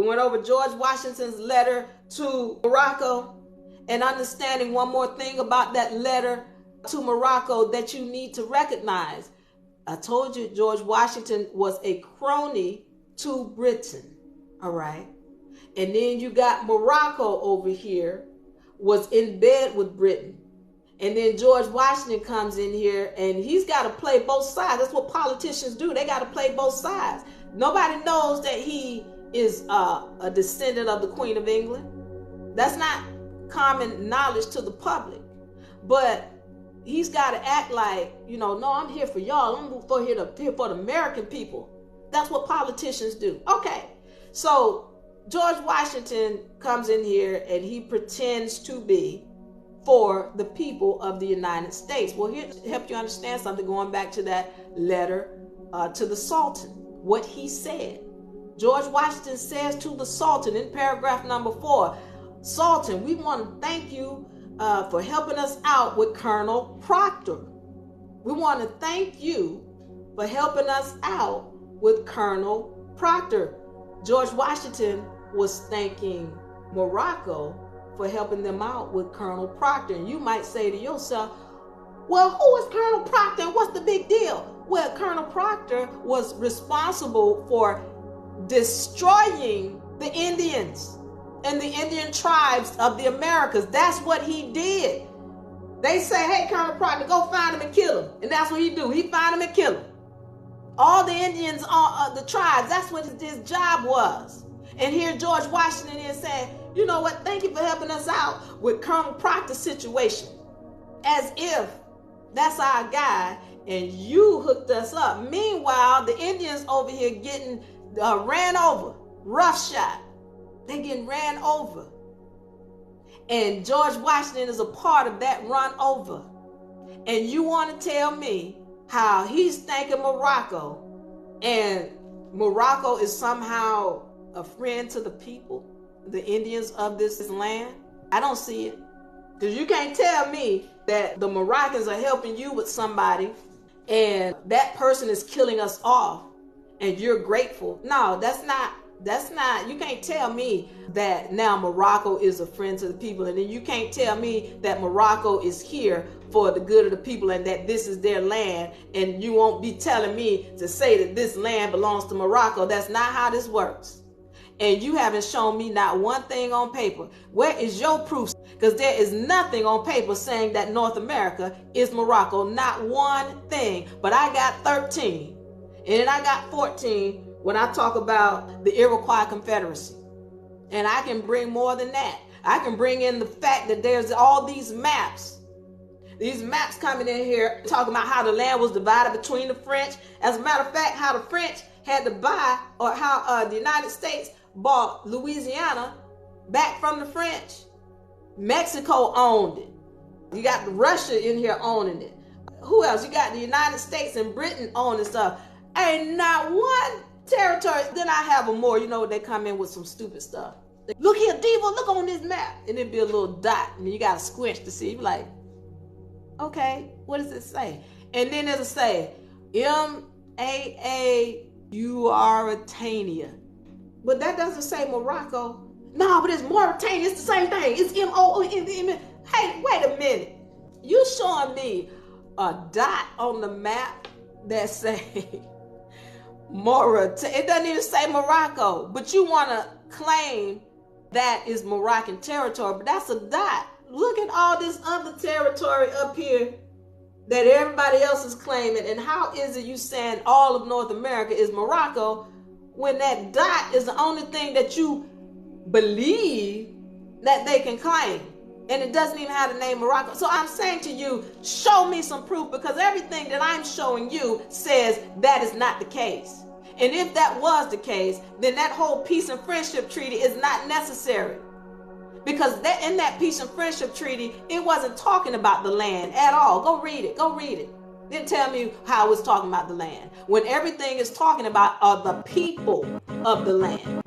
We went over George Washington's letter to Morocco, and understanding one more thing about that letter to Morocco that you need to recognize. I told you George Washington was a crony to Britain, all right? And then you got Morocco over here, was in bed with Britain. And then George Washington comes in here and he's got to play both sides. That's what politicians do. They got to play both sides. Nobody knows that he is a descendant of the Queen of England. That's not common knowledge to the public. But he's got to act like, no, I'm here for y'all. I'm here for the American people. That's what politicians do. Okay, so George Washington comes in here and he pretends to be for the people of the United States. Well, here to help you understand something, going back to that letter to the Sultan, what he said. George Washington says to the Sultan in paragraph number 4, Sultan, we want to thank you for helping us out with Colonel Proctor. We want to thank you for helping us out with Colonel Proctor. George Washington was thanking Morocco for helping them out with Colonel Proctor. And you might say to yourself, well, who is Colonel Proctor and what's the big deal? Well, Colonel Proctor was responsible for destroying the Indians and the Indian tribes of the Americas. That's what he did. They say, hey, Colonel Proctor, go find him and kill him. And that's what he do. He find him and kill him. All the Indians, the tribes, that's what his job was. And here George Washington is saying, you know what, thank you for helping us out with Colonel Proctor's situation. As if that's our guy and you hooked us up. Meanwhile, the Indians over here getting ran over, roughshod. They're getting ran over. And George Washington is a part of that run over. And you want to tell me how he's thanking Morocco and Morocco is somehow a friend to the people, the Indians of this land? I don't see it. Because you can't tell me that the Moroccans are helping you with somebody and that person is killing us off and you're grateful. No, that's not, you can't tell me that now Morocco is a friend to the people, and then you can't tell me that Morocco is here for the good of the people and that this is their land, and you won't be telling me to say that this land belongs to Morocco. That's not how this works. And you haven't shown me not one thing on paper. Where is your proof? Because there is nothing on paper saying that North America is Morocco. Not one thing. But I got 13. And then I got 14 when I talk about the Iroquois Confederacy. And I can bring more than that. I can bring in the fact that there's all these maps. These maps coming in here talking about how the land was divided between the French. As a matter of fact, how the French had to buy, or how the United States bought Louisiana back from the French. Mexico owned it. You got Russia in here owning it. Who else? You got the United States and Britain owning stuff. Ain't not one territory. Then I have them more. You know, they come in with some stupid stuff. Look here, Diva, look on this map. And it'd be a little dot. And you got to squinch to see. You're like, okay, what does it say? And then it'll say, Mauritania. But that doesn't say Morocco. No, but it's Mauritania. It's the same thing. It's M-O-N-M. Hey, wait a minute. You showing me a dot on the map that say Mauritania? It doesn't even say Morocco. But you want to claim that is Moroccan territory. But that's a dot. Look at all this other territory up here that everybody else is claiming. And how is it you saying all of North America is Morocco when that dot is the only thing that you believe that they can claim? And it doesn't even have the name Morocco. So I'm saying to you, show me some proof, because everything that I'm showing you says that is not the case. And if that was the case, then that whole peace and friendship treaty is not necessary. Because in that peace and friendship treaty, it wasn't talking about the land at all. Go read it. Go read it. Then tell me how it's talking about the land, when everything is talking about are the people of the land.